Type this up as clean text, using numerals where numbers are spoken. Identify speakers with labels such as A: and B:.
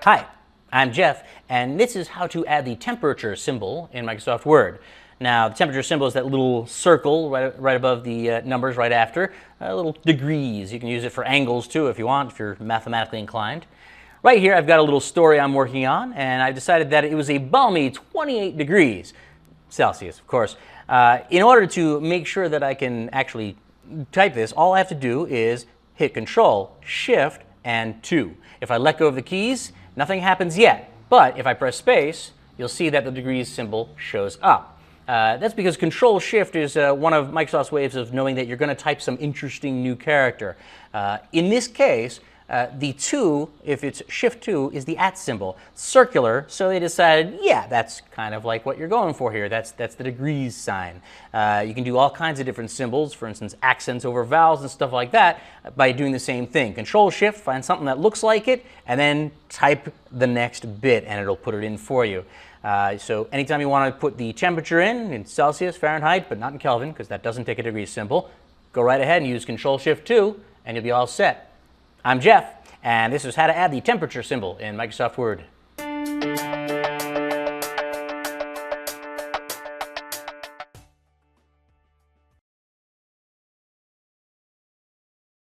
A: Hi, I'm Jeff, and this is how to add the temperature symbol in Microsoft Word. Now, the temperature symbol is that little circle right above the numbers right after, little degrees. You can use it for angles too if you want, if you're mathematically inclined. Right here, I've got a little story I'm working on, and I've decided that it was a balmy 28 degrees Celsius, of course. In order to make sure that I can actually type this, all I have to do is hit Control, Shift, and 2. If I let go of the keys, nothing happens yet. But if I press space, you'll see that the degrees symbol shows up. That's because Control Shift is one of Microsoft's ways of knowing that you're going to type some interesting new character. In this case, the 2, if it's Shift 2, is the @ symbol. Circular, so they decided, yeah, that's kind of like what you're going for here. That's the degrees sign. You can do all kinds of different symbols, for instance, accents over vowels and stuff like that, by doing the same thing. Control Shift, find something that looks like it, and then type the next bit, and it'll put it in for you. So anytime you want to put the temperature in Celsius, Fahrenheit, but not in Kelvin, because that doesn't take a degrees symbol, go right ahead and use Control Shift 2, and you'll be all set. I'm Jeff, and this is how to add the temperature symbol in Microsoft Word.